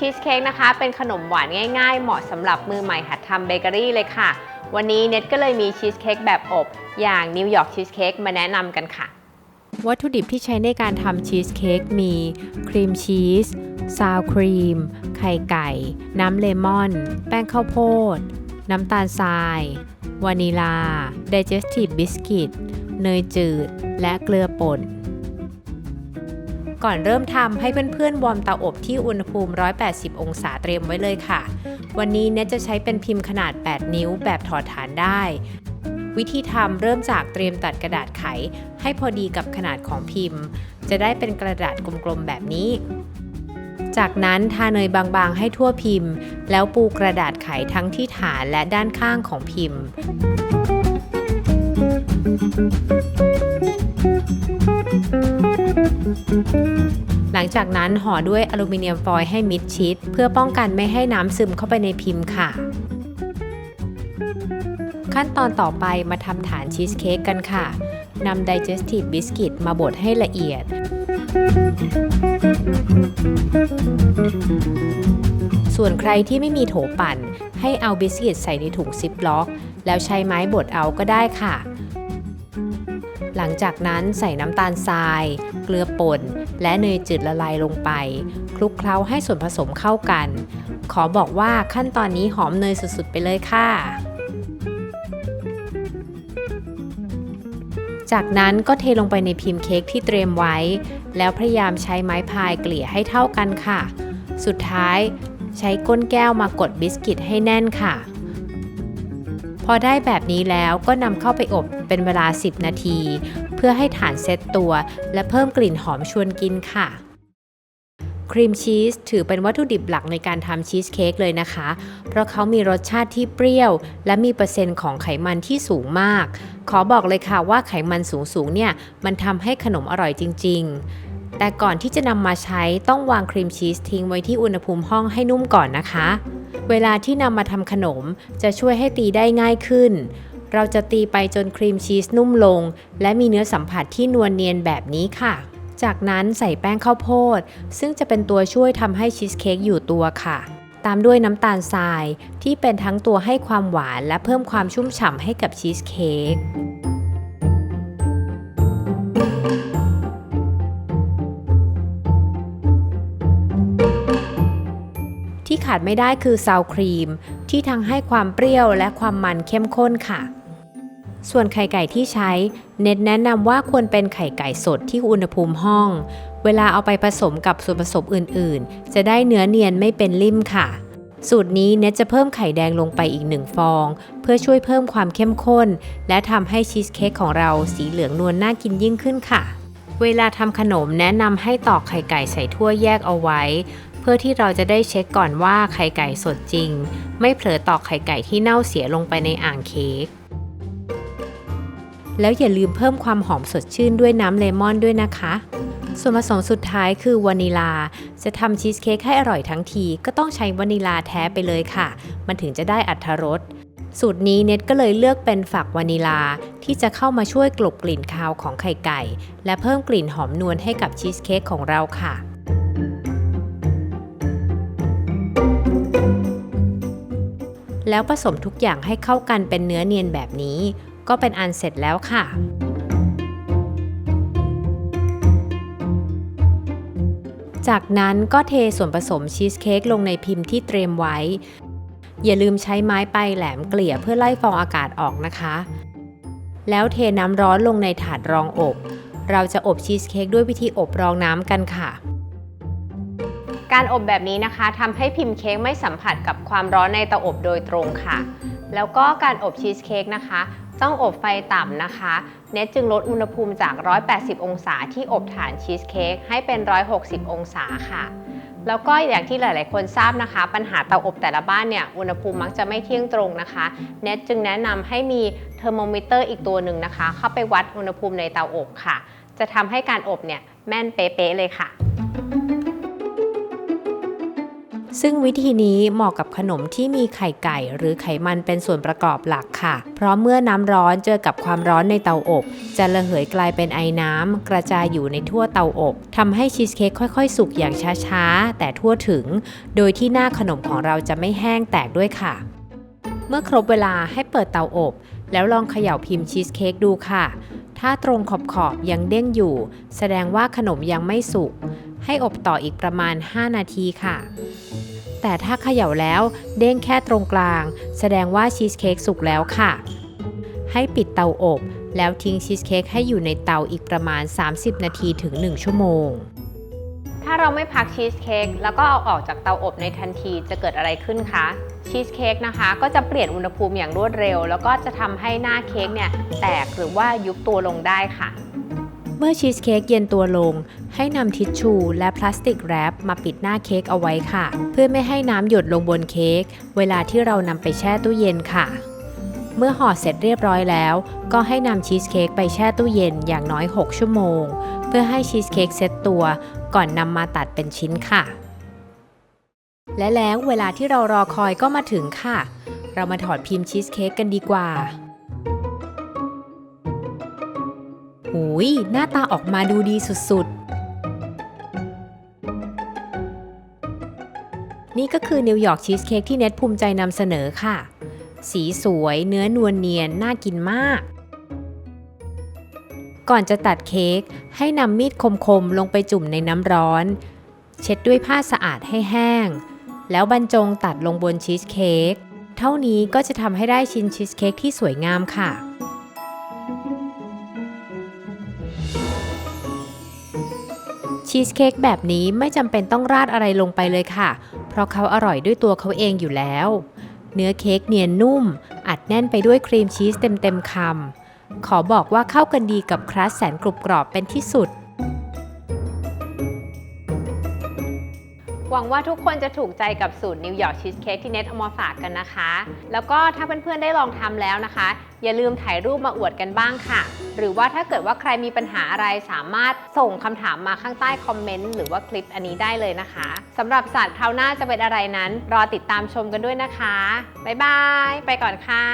ชีสเค้กนะคะเป็นขนมหวานง่ายๆเหมาะสำหรับมือใหม่หัดทำเบเกอรี่เลยค่ะวันนี้เน็ตก็เลยมีชีสเค้กแบบอบอย่างนิวยอร์กชีสเค้กมาแนะนำกันค่ะวัตถุดิบที่ใช้ในการทำชีสเค้กมีครีมชีสซาวครีมไข่ไก่น้ำเลมอนแป้งข้าวโพดน้ำตาลทรายวานิลา Digestive Biscuit เนยจืดและเกลือป่นก่อนเริ่มทำให้เพื่อนๆวอร์มเตาอบที่อุณหภูมิ180องศาเตรียมไว้เลยค่ะวันนี้เน็ตจะใช้เป็นพิมพ์ขนาด8นิ้วแบบถอดฐานได้วิธีทำเริ่มจากเตรียมตัดกระดาษไขให้พอดีกับขนาดของพิมพ์จะได้เป็นกระดาษกลมๆแบบนี้จากนั้นทาเนยบางๆให้ทั่วพิมพ์แล้วปูกระดาษไขทั้งที่ฐานและด้านข้างของพิมพ์หลังจากนั้นห่อด้วยอลูมิเนียมฟอยล์ให้มิดชิดเพื่อป้องกันไม่ให้น้ำซึมเข้าไปในพิมพ์ค่ะขั้นตอนต่อไปมาทำฐานชีสเค้กกันค่ะนำ Digestive Biscuit มาบดให้ละเอียดส่วนใครที่ไม่มีโถปั่นให้เอาบิสกิตใส่ในถุงซิปล็อกแล้วใช้ไม้บดเอาก็ได้ค่ะหลังจากนั้นใส่น้ำตาลทรายเกลือป่นและเนยจืดละลายลงไปคลุกเคล้าให้ส่วนผสมเข้ากันขอบอกว่าขั้นตอนนี้หอมเนยสุดๆไปเลยค่ะจากนั้นก็เทลงไปในพิมพ์เค้กที่เตรียมไว้แล้วพยายามใช้ไม้พายเกลี่ยให้เท่ากันค่ะสุดท้ายใช้ก้นแก้วมากดบิสกิตให้แน่นค่ะพอได้แบบนี้แล้วก็นำเข้าไปอบเป็นเวลา10นาทีเพื่อให้ฐานเซตตัวและเพิ่มกลิ่นหอมชวนกินค่ะครีมชีสถือเป็นวัตถุดิบหลักในการทำชีสเค้กเลยนะคะเพราะเขามีรสชาติที่เปรี้ยวและมีเปอร์เซ็นต์ของไขมันที่สูงมากขอบอกเลยค่ะว่าไขมันสูงเนี่ยมันทำให้ขนมอร่อยจริงๆแต่ก่อนที่จะนำมาใช้ต้องวางครีมชีสทิ้งไว้ที่อุณหภูมิห้องให้นุ่มก่อนนะคะเวลาที่นำมาทำขนมจะช่วยให้ตีได้ง่ายขึ้นเราจะตีไปจนครีมชีสนุ่มลงและมีเนื้อสัมผัสที่นวลเนียนแบบนี้ค่ะจากนั้นใส่แป้งข้าวโพดซึ่งจะเป็นตัวช่วยทำให้ชีสเค้กอยู่ตัวค่ะตามด้วยน้ำตาลทรายที่เป็นทั้งตัวให้ความหวานและเพิ่มความชุ่มฉ่ำให้กับชีสเค้กที่ขาดไม่ได้คือซาวครีมที่ทั้งให้ความเปรี้ยวและความมันเข้มข้นค่ะส่วนไข่ไก่ที่ใช้เน็ตแนะนำว่าควรเป็นไข่ไก่สดที่อุณหภูมิห้องเวลาเอาไปผสมกับส่วนผสมอื่นๆจะได้เนื้อเนียนไม่เป็นลิ่มค่ะสูตรนี้เน็ตจะเพิ่มไข่แดงลงไปอีก1ฟองเพื่อช่วยเพิ่มความเข้มข้นและทำให้ชีสเค้กของเราสีเหลืองนวลน่ากินยิ่งขึ้นค่ะเวลาทำขนมแนะนำให้ตอกไข่ไก่ใส่ถ้วยแยกเอาไว้เพื่อที่เราจะได้เช็คก่อนว่าไข่ไก่สดจริงไม่เผลอตอกไข่ไก่ที่เน่าเสียลงไปในอ่างเค้กแล้วอย่าลืมเพิ่มความหอมสดชื่นด้วยน้ำเลมอนด้วยนะคะส่วนผสมสุดท้ายคือวานิลาจะทำชีสเค้กให้อร่อยทั้งทีก็ต้องใช้วานิลาแท้ไปเลยค่ะมันถึงจะได้อรรถรสสูตรนี้เน็ตก็เลยเลือกเป็นฝักวานิลาที่จะเข้ามาช่วยกลบกลิ่นคาวของไข่ไก่และเพิ่มกลิ่นหอมนวลให้กับชีสเค้กของเราค่ะแล้วผสมทุกอย่างให้เข้ากันเป็นเนื้อเนียนแบบนี้ก็เป็นอันเสร็จแล้วค่ะจากนั้นก็เทส่วนผสมชีสเค้กลงในพิมพ์ที่เตรียมไว้อย่าลืมใช้ไม้ปลายแหลมเกลี่ยเพื่อไล่ฟองอากาศออกนะคะแล้วเทน้ำร้อนลงในถาดรองอบเราจะอบชีสเค้กด้วยวิธีอบรองน้ำกันค่ะการอบแบบนี้นะคะทำให้พิมพ์เค้กไม่สัมผัสกับความร้อนในเตาอบโดยตรงค่ะแล้วก็การอบชีสเค้กนะคะต้องอบไฟต่ำนะคะเน็ตจึงลดอุณหภูมิจาก180องศาที่อบฐานชีสเค้กให้เป็น160องศาค่ะแล้วก็อย่างที่หลายๆคนทราบนะคะปัญหาเตาอบแต่ละบ้านเนี่ยอุณหภูมิมักจะไม่เที่ยงตรงนะคะเน็ตจึงแนะนำให้มีเทอร์โมมิเตอร์อีกตัวหนึ่งนะคะเข้าไปวัดอุณหภูมิในเตาอบค่ะจะทำให้การอบเนี่ยแม่นเป๊ะๆเลยค่ะ ซึ่งวิธีนี้เหมาะกับขนมที่มีไข่ไก่หรือไขมันเป็นส่วนประกอบหลักค่ะเพราะเมื่อน้ำร้อนเจอกับความร้อนในเตาอบจะระเหยกลายเป็นไอน้ำกระจายอยู่ในทั่วเตาอบทำให้ชีสเค้กค่อยๆสุกอย่างช้าๆแต่ทั่วถึงโดยที่หน้าขนมของเราจะไม่แห้งแตกด้วยค่ะเมื่อครบเวลาให้เปิดเตาอบแล้วลองเขย่าพิมพ์ชีสเค้กดูค่ะถ้าตรงขอบๆยังเด้งอยู่แสดงว่าขนมยังไม่สุกให้อบต่ออีกประมาณ5นาทีค่ะแต่ถ้าเขย่าแล้วเด้งแค่ตรงกลางแสดงว่าชีสเค้กสุกแล้วค่ะให้ปิดเตาอบแล้วทิ้งชีสเค้กให้อยู่ในเตาอีกประมาณ30นาทีถึง1ชั่วโมงถ้าเราไม่พักชีสเค้กแล้วก็เอาออกจากเตาอบในทันทีจะเกิดอะไรขึ้นคะชีสเค้กนะคะก็จะเปลี่ยนอุณหภูมิอย่างรวดเร็วแล้วก็จะทำให้หน้าเค้กเนี่ยแตกหรือว่ายุบตัวลงได้ค่ะเมื่อชีสเค้กเย็นตัวลงให้นำทิชชู่และพลาสติกแรปมาปิดหน้าเค้กเอาไว้ค่ะเพื่อไม่ให้น้ำหยดลงบนเค้กเวลาที่เรานำไปแช่ตู้เย็นค่ะเมื่อห่อเสร็จเรียบร้อยแล้วก็ให้นำชีสเค้กไปแช่ตู้เย็นอย่างน้อย6ชั่วโมงเพื่อให้ชีสเค้กเซ็ตตัวก่อนนำมาตัดเป็นชิ้นค่ะและแล้วเวลาที่เรารอคอยก็มาถึงค่ะเรามาถอดพิมพ์ชีสเค้กกันดีกว่าหูยหน้าตาออกมาดูดีสุดๆนี่ก็คือนิวยอร์กชีสเค้กที่เน็ตภูมิใจนำเสนอค่ะสีสวยเนื้อนวลเนียนน่ากินมากก่อนจะตัดเค้กให้นำมีดคมๆลงไปจุ่มในน้ำร้อนเช็ดด้วยผ้าสะอาดให้แห้งแล้วบรรจงตัดลงบนชีสเค้กเท่านี้ก็จะทำให้ได้ชิ้นชีสเค้กที่สวยงามค่ะชีสเค้กแบบนี้ไม่จำเป็นต้องราดอะไรลงไปเลยค่ะเพราะเขาอร่อยด้วยตัวเขาเองอยู่แล้วเนื้อเค้กเนียนนุ่มอัดแน่นไปด้วยครีมชีสเต็มๆคำขอบอกว่าเข้ากันดีกับครัสแสนกรุบกรอบเป็นที่สุดหวังว่าทุกคนจะถูกใจกับสูตรนิวยอร์กชีสเค้กที่เน็ตเอามาฝากกันนะคะแล้วก็ถ้าเพื่อนๆได้ลองทำแล้วนะคะอย่าลืมถ่ายรูปมาอวดกันบ้างค่ะหรือว่าถ้าเกิดว่าใครมีปัญหาอะไรสามารถส่งคำถามมาข้างใต้คอมเมนต์หรือว่าคลิปอันนี้ได้เลยนะคะสำหรับศาสตร์คราวหน้าจะเป็นอะไรนั้นรอติดตามชมกันด้วยนะคะบ๊ายบายไปก่อนค่ะ